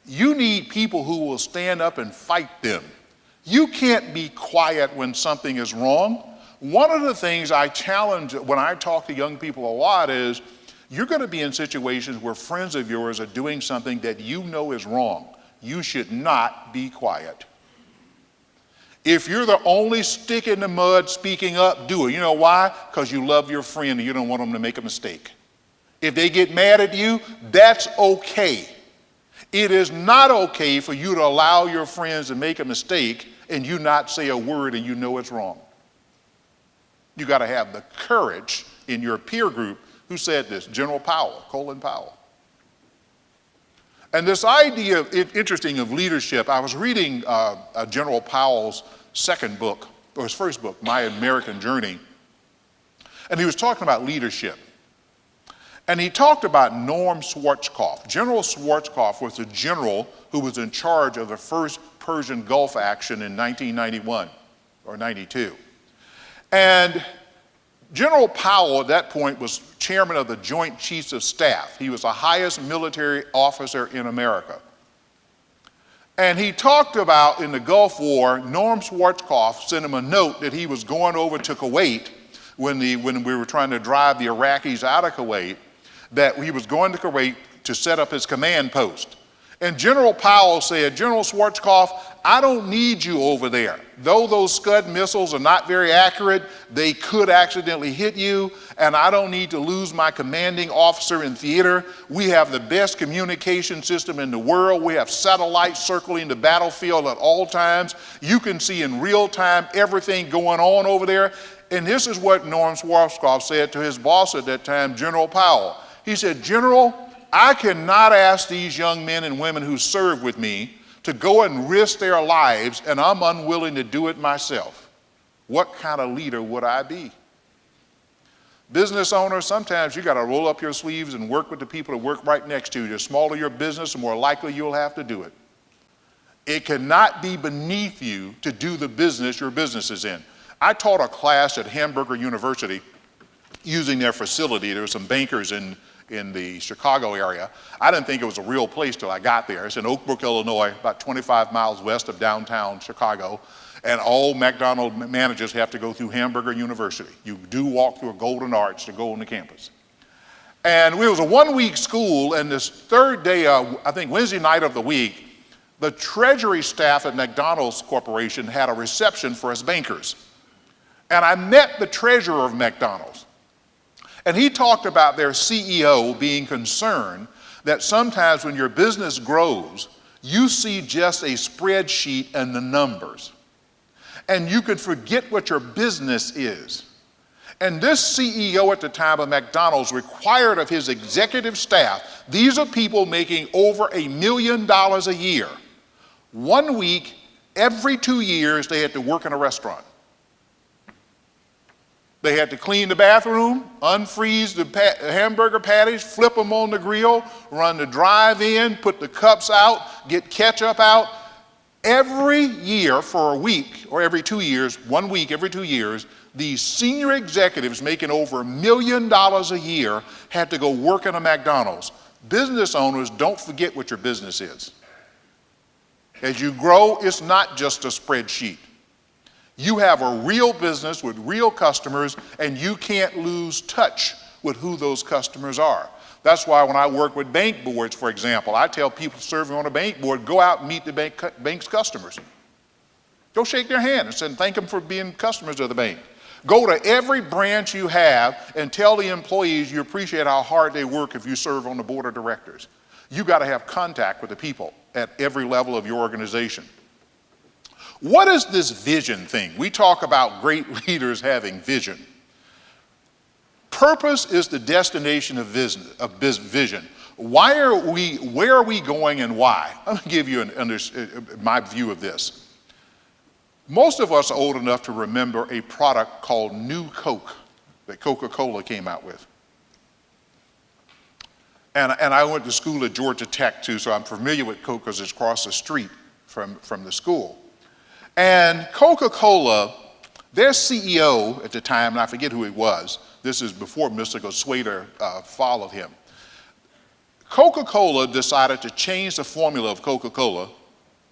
You need people who will stand up and fight them. You can't be quiet when something is wrong. One of the things I challenge when I talk to young people a lot is you're going to be in situations where friends of yours are doing something that you know is wrong. You should not be quiet. If you're the only stick in the mud speaking up, do it. You know why? Because you love your friend and you don't want them to make a mistake. If they get mad at you, that's okay. It is not okay for you to allow your friends to make a mistake and you not say a word and you know it's wrong. You got to have the courage in your peer group. Who said this? General Powell, Colin Powell. And this idea, interesting, of leadership, I was reading General Powell's second book, or his first book, My American Journey, and he was talking about leadership. And he talked about Norm Schwarzkopf. General Schwarzkopf was the general who was in charge of the first Persian Gulf action in 1991 or 92. And General Powell at that point was chairman of the Joint Chiefs of Staff. He was the highest military officer in America. And he talked about in the Gulf War, Norm Schwarzkopf sent him a note that he was going over to Kuwait when we were trying to drive the Iraqis out of Kuwait, that he was going to Kuwait to set up his command post. And General Powell said, General Schwarzkopf, I don't need you over there. Though those Scud missiles are not very accurate, they could accidentally hit you, and I don't need to lose my commanding officer in theater. We have the best communication system in the world. We have satellites circling the battlefield at all times. You can see in real time everything going on over there. And this is what Norm Schwarzkopf said to his boss at that time, General Powell. He said, General, I cannot ask these young men and women who serve with me to go and risk their lives, and I'm unwilling to do it myself. What kind of leader would I be? Business owners, sometimes you got to roll up your sleeves and work with the people that work right next to you. The smaller your business, the more likely you'll have to do it. It cannot be beneath you to do the business your business is in. I taught a class at Hamburger University using their facility. There were some bankers in the Chicago area. I didn't think it was a real place till I got there. It's in Oak Brook, Illinois, about 25 miles west of downtown Chicago. And all McDonald's managers have to go through Hamburger University. You do walk through a golden arch to go on the campus. And it was a one-week school, and this third day, I think Wednesday night of the week, the treasury staff at McDonald's Corporation had a reception for us bankers. And I met the treasurer of McDonald's. And he talked about their CEO being concerned that sometimes when your business grows, you see just a spreadsheet and the numbers. And you could forget what your business is. And this CEO at the time of McDonald's required of his executive staff, these are people making over $1 million a year. 1 week, every 2 years, they had to work in a restaurant. They had to clean the bathroom, unfreeze the hamburger patties, flip them on the grill, run the drive-in, put the cups out, get ketchup out. Every year for a week, or every 2 years, 1 week every 2 years, these senior executives making over $1 million a year had to go work in a McDonald's. Business owners, don't forget what your business is. As you grow, it's not just a spreadsheet. You have a real business with real customers, and you can't lose touch with who those customers are. That's why when I work with bank boards, for example, I tell people serving on a bank board, go out and meet the bank's customers. Go shake their hand and say, thank them for being customers of the bank. Go to every branch you have and tell the employees you appreciate how hard they work if you serve on the board of directors. You got to have contact with the people at every level of your organization. What is this vision thing? We talk about great leaders having vision. Purpose is the destination of vision. Where are we going and why? I'm going to give you my view of this. Most of us are old enough to remember a product called New Coke that Coca-Cola came out with. And I went to school at Georgia Tech too, so I'm familiar with Coke because it's across the street from the school. And Coca-Cola, their CEO at the time, and I forget who it was, this is before Mr. Goswader followed him. Coca-Cola decided to change the formula of Coca-Cola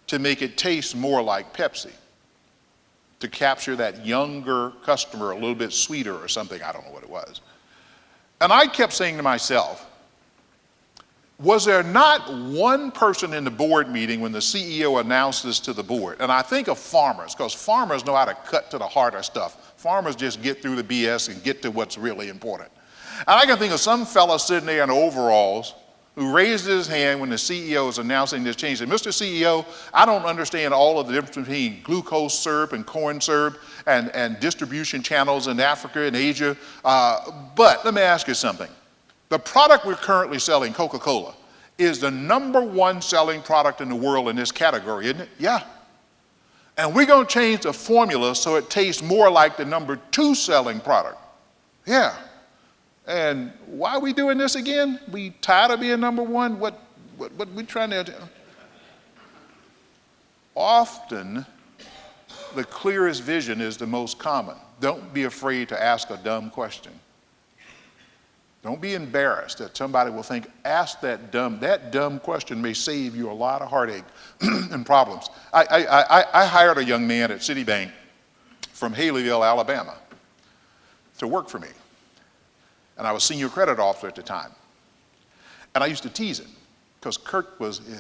to make it taste more like Pepsi, to capture that younger customer, a little bit sweeter or something, I don't know what it was. And I kept saying to myself, was there not one person in the board meeting when the CEO announced this to the board? And I think of farmers, because farmers know how to cut to the heart of stuff. Farmers just get through the BS and get to what's really important. And I can think of some fella sitting there in overalls who raised his hand when the CEO was announcing this change. He said, Mr. CEO, I don't understand all of the difference between glucose syrup and corn syrup and distribution channels in Africa and Asia, but let me ask you something. The product we're currently selling, Coca-Cola, is the #1 selling product in the world in this category, isn't it? Yeah. And we're going to change the formula so it tastes more like the #2 selling product. Yeah. And why are we doing this again? We tired of being #1? What we trying to do? Often, the clearest vision is the most common. Don't be afraid to ask a dumb question. Don't be embarrassed that somebody will think, ask that dumb question may save you a lot of heartache and problems. I hired a young man at Citibank from Haleyville, Alabama, to work for me. And I was senior credit officer at the time. And I used to tease him because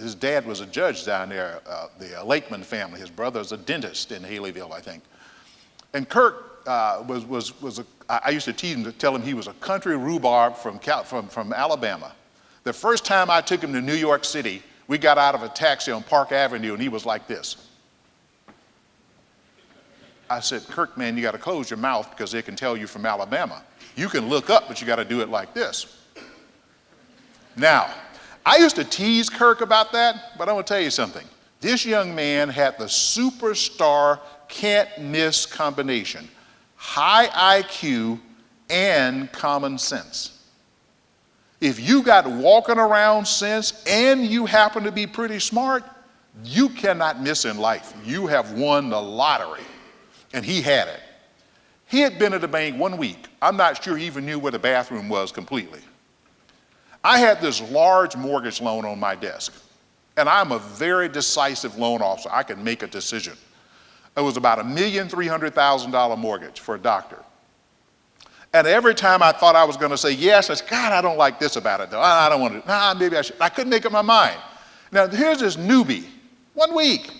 his dad was a judge down there, the Lakeman family. His brother's a dentist in Haleyville, I think. And Kirk I used to tease him to tell him he was a country rhubarb from Alabama. The first time I took him to New York City, we got out of a taxi on Park Avenue and he was like this. I said, Kirk, man, you got to close your mouth because they can tell you from Alabama. You can look up, but you got to do it like this. Now, I used to tease Kirk about that, but I'm going to tell you something. This young man had the superstar can't miss combination. High IQ and common sense. If you got walking around sense and you happen to be pretty smart, you cannot miss in life. You have won the lottery. And he had it. He had been at the bank 1 week. I'm not sure he even knew where the bathroom was completely. I had this large mortgage loan on my desk. And I'm a very decisive loan officer. I can make a decision. It was about $1,300,000 mortgage for a doctor. And every time I thought I was going to say yes, I said, God, I don't like this about it though. I don't want to, maybe I should. I couldn't make up my mind. Now here's this newbie, 1 week.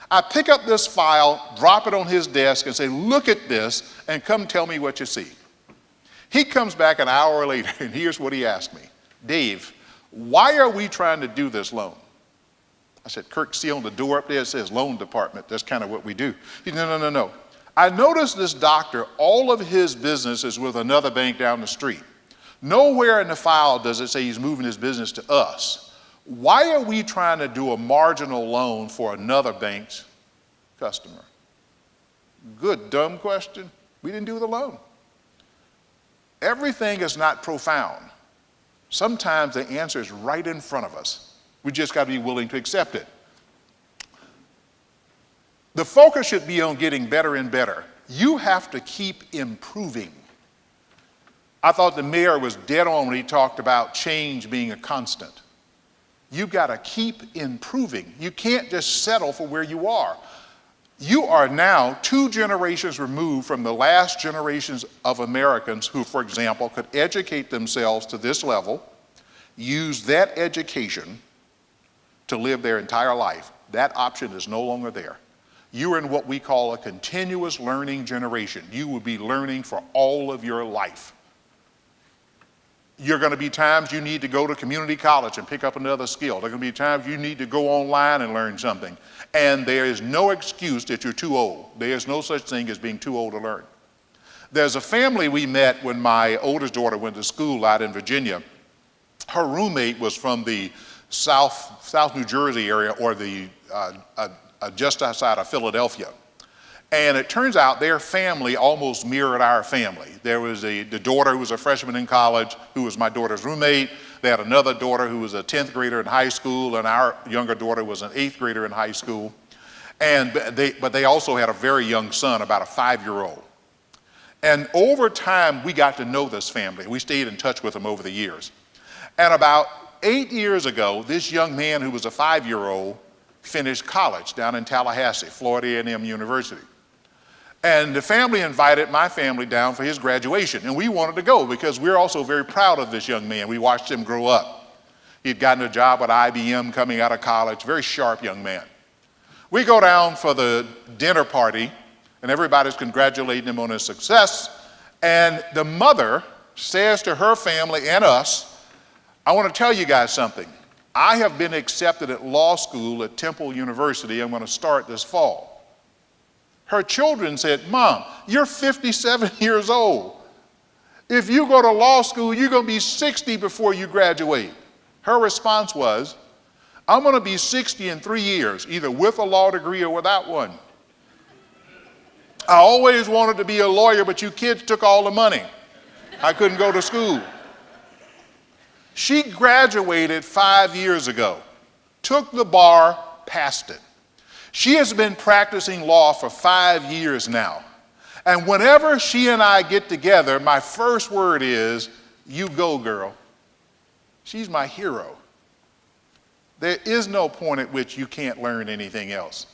I pick up this file, drop it on his desk and say, look at this and come tell me what you see. He comes back an hour later and here's what he asked me. Dave, why are we trying to do this loan? I said, Kirk, see on the door up there, it says loan department. That's kind of what we do. He said, no. I noticed this doctor, all of his business is with another bank down the street. Nowhere in the file does it say he's moving his business to us. Why are we trying to do a marginal loan for another bank's customer? Good, dumb question. We didn't do the loan. Everything is not profound. Sometimes the answer is right in front of us. We just got to be willing to accept it. The focus should be on getting better and better. You have to keep improving. I thought the mayor was dead on when he talked about change being a constant. You've got to keep improving. You can't just settle for where you are. You are now 2 generations removed from the last generations of Americans who, for example, could educate themselves to this level, use that education to live their entire life. That option is no longer there. You're in what we call a continuous learning generation. You will be learning for all of your life. You're going to be times you need to go to community college and pick up another skill. There are going to be times you need to go online and learn something. And there is no excuse that you're too old. There is no such thing as being too old to learn. There's a family we met when my oldest daughter went to school out in Virginia. Her roommate was from the South New Jersey area, or the just outside of Philadelphia. And it turns out their family almost mirrored our family. There was the daughter who was a freshman in college, who was my daughter's roommate. They had another daughter who was a 10th grader in high school, and our younger daughter was an 8th grader in high school. But they also had a very young son, about a 5-year-old. And over time, we got to know this family. We stayed in touch with them over the years. And about 8 years ago, this young man who was a 5-year-old finished college down in Tallahassee, Florida A&M University. And the family invited my family down for his graduation, and we wanted to go because we're also very proud of this young man. We watched him grow up. He'd gotten a job at IBM coming out of college, very sharp young man. We go down for the dinner party, and everybody's congratulating him on his success, and the mother says to her family and us, I want to tell you guys something. I have been accepted at law school at Temple University. I'm going to start this fall. Her children said, Mom, you're 57 years old. If you go to law school, you're going to be 60 before you graduate. Her response was, I'm going to be 60 in 3 years, either with a law degree or without one. I always wanted to be a lawyer, but you kids took all the money. I couldn't go to school. She graduated 5 years ago, took the bar, passed it. She has been practicing law for 5 years now. And whenever she and I get together, my first word is, you go, girl. She's my hero. There is no point at which you can't learn anything else.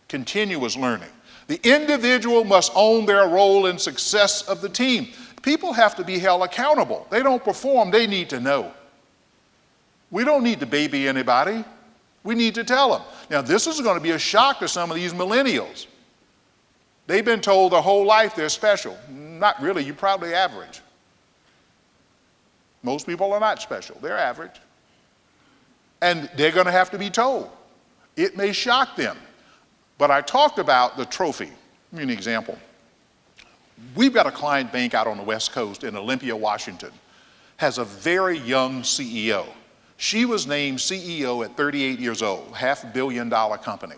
Continuous learning. The individual must own their role in success of the team. People have to be held accountable. They don't perform, they need to know. We don't need to baby anybody. We need to tell them. Now, this is going to be a shock to some of these millennials. They've been told their whole life they're special. Not really, you're probably average. Most people are not special, they're average. And they're going to have to be told. It may shock them. But I talked about the trophy. I'll give you an example. We've got a client bank out on the West Coast in Olympia, Washington. Has a very young CEO. She was named CEO at 38 years old, $500 million company.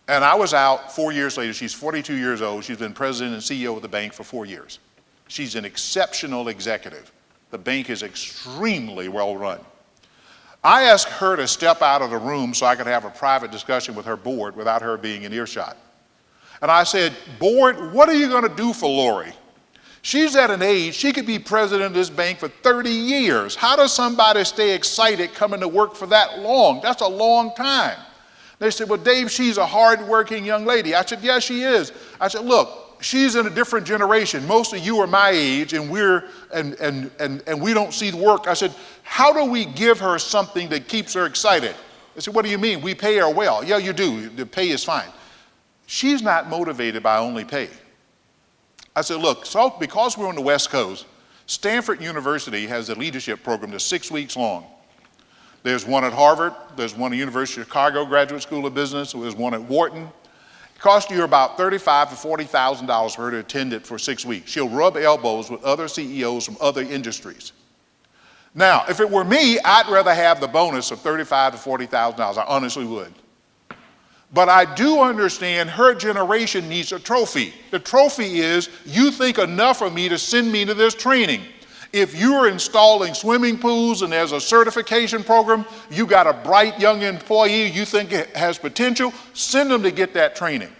And I was out 4 years later. She's 42 years old. She's been president and CEO of the bank for 4 years. She's an exceptional executive. The bank is extremely well run. I asked her to step out of the room so I could have a private discussion with her board without her being in earshot. And I said, board, what are you going to do for Lori? She's at an age, she could be president of this bank for 30 years. How does somebody stay excited coming to work for that long? That's a long time. They said, well, Dave, she's a hard-working young lady. I said, yeah, she is. I said, look, she's in a different generation. Most of you are my age, and we don't see the work. I said, how do we give her something that keeps her excited? They said, what do you mean? We pay her well. Yeah, you do. The pay is fine. She's not motivated by only pay. I said, look, so because we're on the West Coast, Stanford University has a leadership program that's 6 weeks long. There's one at Harvard, there's one at University of Chicago Graduate School of Business, there's one at Wharton. It costs you about $35,000 to $40,000 for her to attend it for 6 weeks. She'll rub elbows with other CEOs from other industries. Now, if it were me, I'd rather have the bonus of $35,000 to $40,000. I honestly would. But I do understand her generation needs a trophy. The trophy is, you think enough of me to send me to this training. If you're installing swimming pools and there's a certification program, you got a bright young employee you think has potential, send them to get that training.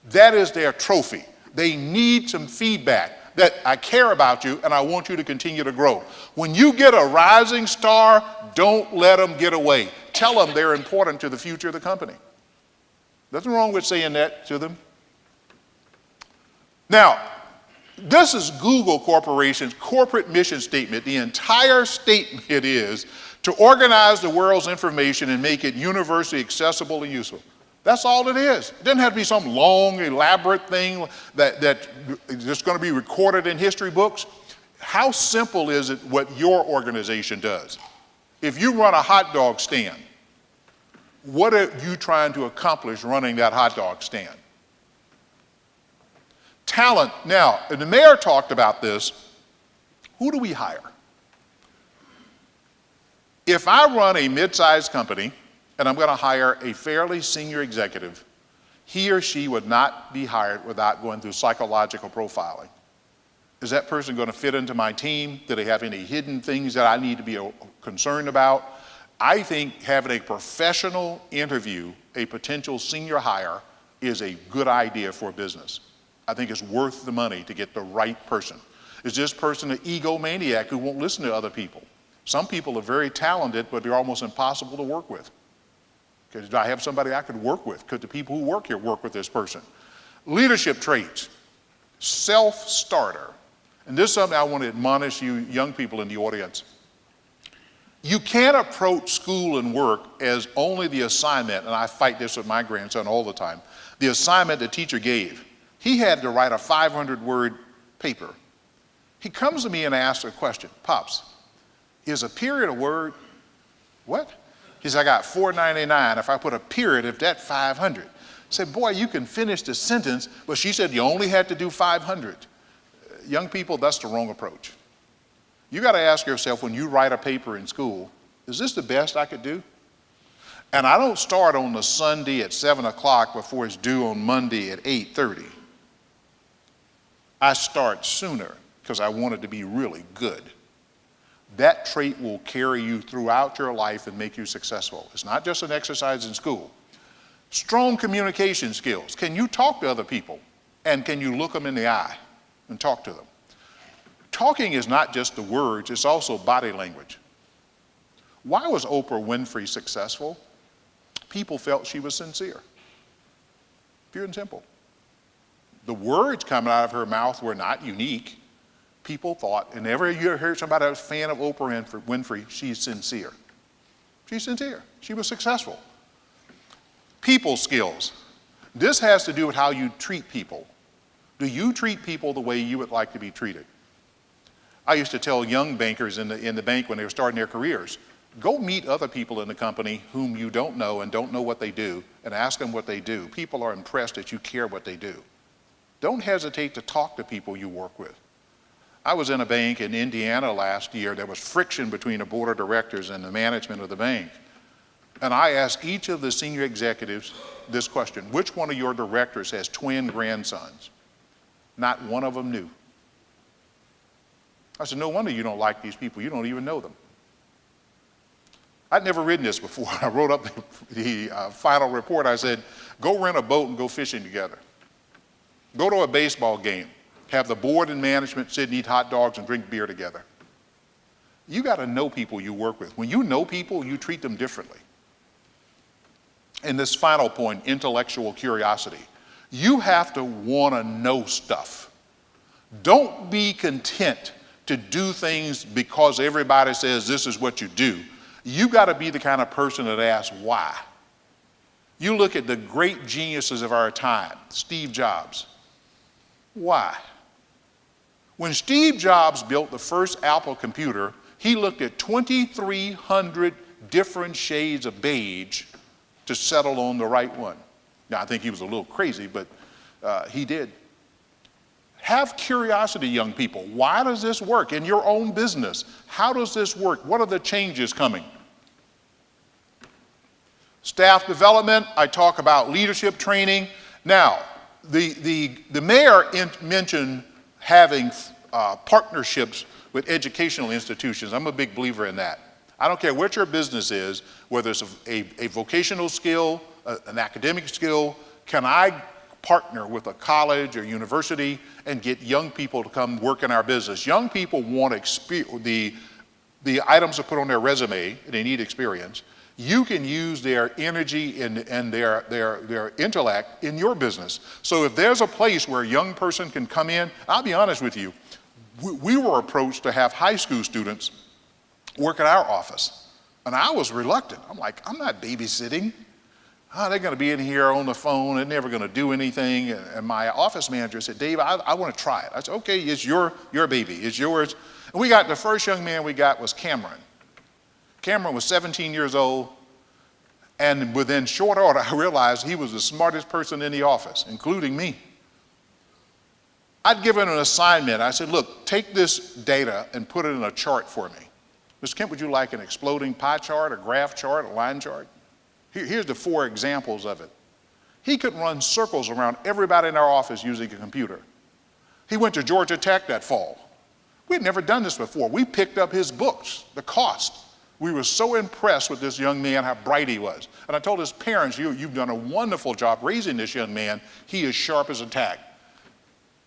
That is their trophy. They need some feedback that I care about you and I want you to continue to grow. When you get a rising star, don't let them get away. Tell them they're important to the future of the company. Nothing wrong with saying that to them. Now, this is Google Corporation's corporate mission statement. The entire statement is to organize the world's information and make it universally accessible and useful. That's all it is. It doesn't have to be some long, elaborate thing that's going to be recorded in history books. How simple is it what your organization does? If you run a hot dog stand, what are you trying to accomplish running that hot dog stand? Talent. Now, and the mayor talked about this. Who do we hire? If I run a mid-sized company and I'm going to hire a fairly senior executive, he or she would not be hired without going through psychological profiling. Is that person going to fit into my team? Do they have any hidden things that I need to be concerned about? I think having a professional interview a potential senior hire is a good idea for a business. I think it's worth the money to get the right person. Is this person an egomaniac who won't listen to other people? Some people are very talented, but they're almost impossible to work with. Because I have somebody I could work with. Could the people who work here work with this person? Leadership traits. Self-starter. And this is something I want to admonish you young people in the audience. You can't approach school and work as only the assignment, and I fight this with my grandson all the time, the assignment the teacher gave. He had to write a 500-word paper. He comes to me and asks a question. Pops, is a period a word? What? He said, I got $4.99. If I put a period, if that's 500. I said, boy, you can finish the sentence, but she said you only had to do 500. Young people, that's the wrong approach. You got to ask yourself when you write a paper in school, is this the best I could do? And I don't start on the Sunday at 7 o'clock before it's due on Monday at 8:30. I start sooner because I want it to be really good. That trait will carry you throughout your life and make you successful. It's not just an exercise in school. Strong communication skills. Can you talk to other people? And can you look them in the eye and talk to them? Talking is not just the words, it's also body language. Why was Oprah Winfrey successful? People felt she was sincere. Pure and simple. The words coming out of her mouth were not unique. People thought, and whenever you heard somebody that was a fan of Oprah Winfrey, she's sincere. She's sincere. She was successful. People skills. This has to do with how you treat people. Do you treat people the way you would like to be treated? I used to tell young bankers in the bank when they were starting their careers, go meet other people in the company whom you don't know and don't know what they do, and ask them what they do. People are impressed that you care what they do. Don't hesitate to talk to people you work with. I was in a bank in Indiana last year. There was friction between the board of directors and the management of the bank. And I asked each of the senior executives this question: which one of your directors has twin grandsons? Not one of them knew. I said, no wonder you don't like these people. You don't even know them. I'd never written this before. I wrote up the final report. I said, go rent a boat and go fishing together. Go to a baseball game. Have the board and management sit and eat hot dogs and drink beer together. You got to know people you work with. When you know people, you treat them differently. And this final point, intellectual curiosity. You have to want to know stuff. Don't be content to do things because everybody says this is what you do. You got to be the kind of person that asks why. You look at the great geniuses of our time, Steve Jobs. Why? When Steve Jobs built the first Apple computer, he looked at 2,300 different shades of beige to settle on the right one. Now, I think he was a little crazy, but he did. Have curiosity, young people. Why does this work in your own business? How does this work? What are the changes coming? Staff development, I talk about leadership training. Now, the mayor mentioned having partnerships with educational institutions. I'm a big believer in that. I don't care what your business is, whether it's a vocational skill, an academic skill. Can I partner with a college or university and get young people to come work in our business? Young people want the items to put on their resume, they need experience. You can use their energy and their intellect in your business. So if there's a place where a young person can come in, I'll be honest with you, we were approached to have high school students work at our office. And I was reluctant. I'm like, I'm not babysitting. They're going to be in here on the phone. They're never going to do anything. And my office manager said, Dave, I want to try it. I said, okay, it's your baby. It's yours. And we got the first young man we got was Cameron. Cameron was 17 years old. And within short order, I realized he was the smartest person in the office, including me. I'd given an assignment. I said, look, take this data and put it in a chart for me. Mr. Kemp, would you like an exploding pie chart, a graph chart, a line chart? Here's the 4 examples of it. He could run circles around everybody in our office using a computer. He went to Georgia Tech that fall. We'd never done this before. We picked up his books, the cost. We were so impressed with this young man, how bright he was. And I told his parents, you've done a wonderful job raising this young man. He is sharp as a tack.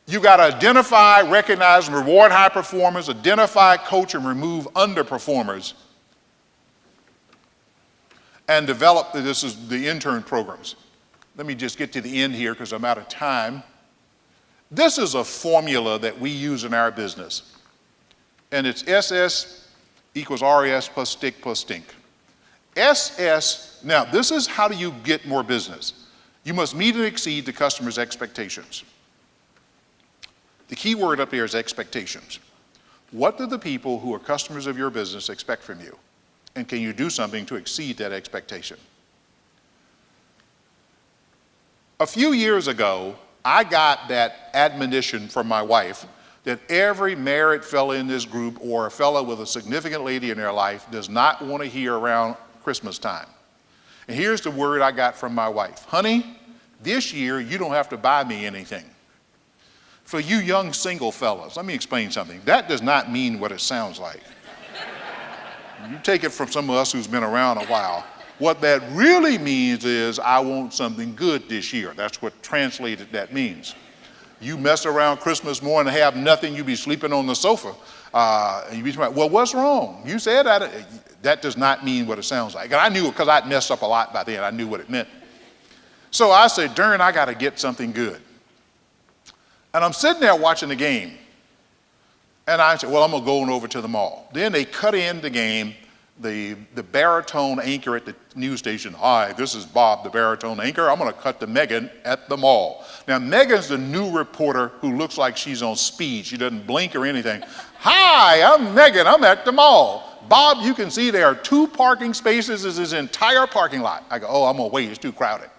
You got to identify, recognize, and reward high performers, identify, coach, and remove underperformers, and develop, this is the intern programs. Let me just get to the end here because I'm out of time. This is a formula that we use in our business. And it's SS equals RS plus stick plus stink. SS, now this is how do you get more business. You must meet and exceed the customer's expectations. The key word up here is expectations. What do the people who are customers of your business expect from you? And can you do something to exceed that expectation? A few years ago, I got that admonition from my wife that every married fellow in this group or a fellow with a significant lady in their life does not want to hear around Christmas time. And here's the word I got from my wife. Honey, this year you don't have to buy me anything. For you young single fellas, let me explain something. That does not mean what it sounds like. You take it from some of us who's been around a while. What that really means is I want something good this year. That's what translated that means. You mess around Christmas morning and have nothing, you be sleeping on the sofa. And you be like, well, what's wrong? You said that. That does not mean what it sounds like. And I knew it because I'd messed up a lot by then. I knew what it meant. So I said, Darren, I got to get something good. And I'm sitting there watching the game. And I said, well, I'm going over to the mall. Then they cut in the game, the baritone anchor at the news station. Hi, this is Bob, the baritone anchor. I'm going to cut to Megan at the mall. Now, Megan's the new reporter who looks like she's on speed. She doesn't blink or anything. Hi, I'm Megan. I'm at the mall. Bob, you can see there are 2 parking spaces in this entire parking lot. I go, oh, I'm going to wait. It's too crowded.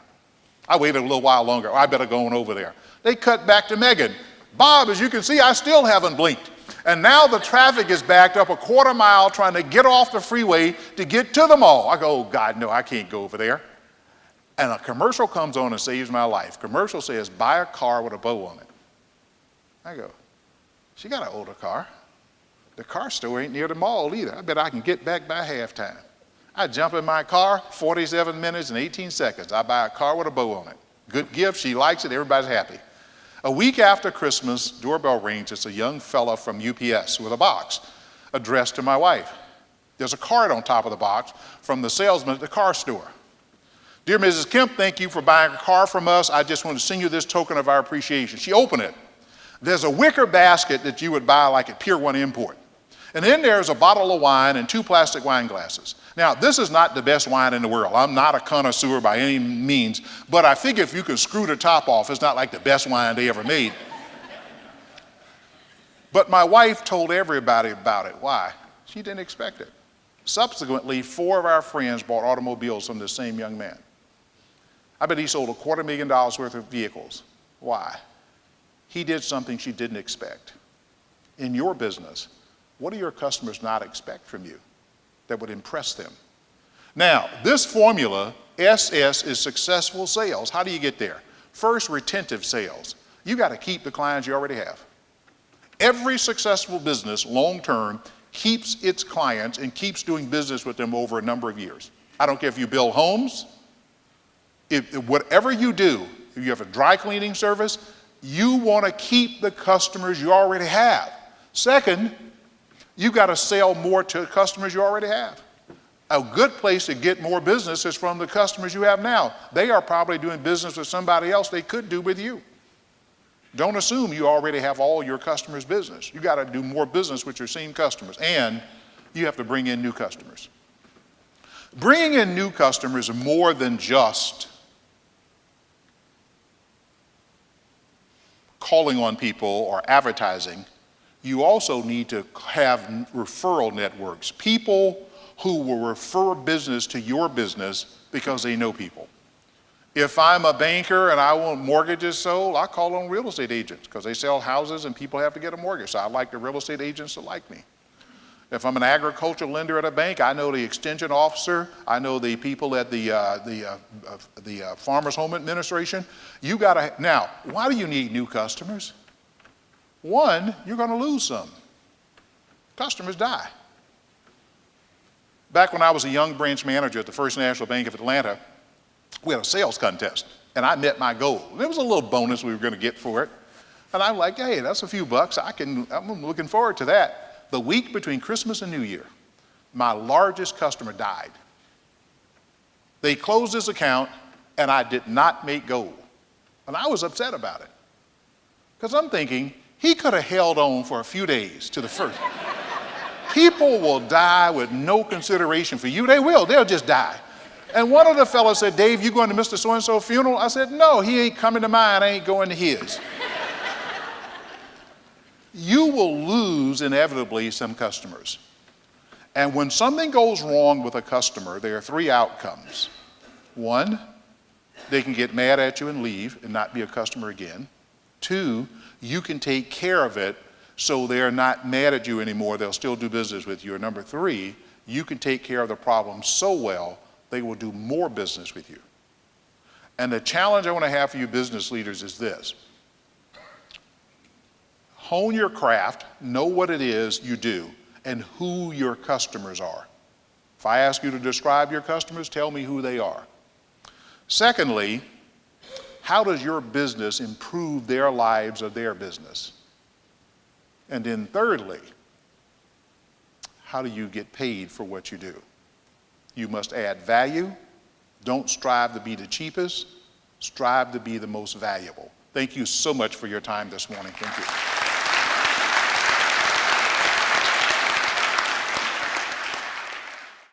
I waited a little while longer. I better go on over there. They cut back to Megan. Bob, as you can see, I still haven't blinked. And now the traffic is backed up a quarter mile trying to get off the freeway to get to the mall. I go, oh, God, no, I can't go over there. And a commercial comes on and saves my life. Commercial says, buy a car with a bow on it. I go, she got an older car. The car store ain't near the mall either. I bet I can get back by halftime. I jump in my car, 47 minutes and 18 seconds. I buy a car with a bow on it. Good gift, she likes it, everybody's happy. A week after Christmas, doorbell rings. It's a young fella from UPS with a box addressed to my wife. There's a card on top of the box from the salesman at the car store. Dear Mrs. Kemp, thank you for buying a car from us. I just want to send you this token of our appreciation. She opened it. There's a wicker basket that you would buy like at Pier 1 Import. And in there's a bottle of wine and 2 plastic wine glasses. Now, this is not the best wine in the world. I'm not a connoisseur by any means, but I figure if you can screw the top off, it's not like the best wine they ever made. But my wife told everybody about it. Why? She didn't expect it. Subsequently, 4 of our friends bought automobiles from the same young man. I bet he sold $250,000 worth of vehicles. Why? He did something she didn't expect. In your business, what do your customers not expect from you that would impress them? Now, this formula, SS, is successful sales. How do you get there? First, retentive sales. You got to keep the clients you already have. Every successful business, long-term, keeps its clients and keeps doing business with them over a number of years. I don't care if you build homes, whatever you do, if you have a dry cleaning service, you want to keep the customers you already have. Second, you got to sell more to customers you already have. A good place to get more business is from the customers you have now. They are probably doing business with somebody else they could do with you. Don't assume you already have all your customers' business. You got to do more business with your same customers, and you have to bring in new customers. Bringing in new customers is more than just calling on people or advertising. You also need to have referral networks, people who will refer business to your business because they know people. If I'm a banker and I want mortgages sold, I call on real estate agents because they sell houses and people have to get a mortgage. So I like the real estate agents to like me. If I'm an agricultural lender at a bank, I know the extension officer, I know the people at the Farmers Home Administration. Now, why do you need new customers? One, you're going to lose some. Customers die. Back when I was a young branch manager at the First National Bank of Atlanta, we had a sales contest, and I met my goal. There was a little bonus we were going to get for it. And I'm like, hey, that's a few bucks. I'm looking forward to that. The week between Christmas and New Year, my largest customer died. They closed his account, and I did not make goal. And I was upset about it. Because I'm thinking, he could have held on for a few days to the first. People will die with no consideration for you. They will. They'll just die. And one of the fellows said, Dave, you going to Mr. So-and-so funeral? I said, no, he ain't coming to mine. I ain't going to his. you will lose inevitably some customers. And when something goes wrong with a customer, there are three outcomes. One, they can get mad at you and leave and not be a customer again. Two, you can take care of it so they're not mad at you anymore, they'll still do business with you. And number three, you can take care of the problem so well, they will do more business with you. And the challenge I want to have for you business leaders is this. Hone your craft, know what it is you do, and who your customers are. If I ask you to describe your customers, tell me who they are. Secondly, how does your business improve their lives or their business? And then thirdly, how do you get paid for what you do? You must add value. Don't strive to be the cheapest. Strive to be the most valuable. Thank you so much for your time this morning. Thank you.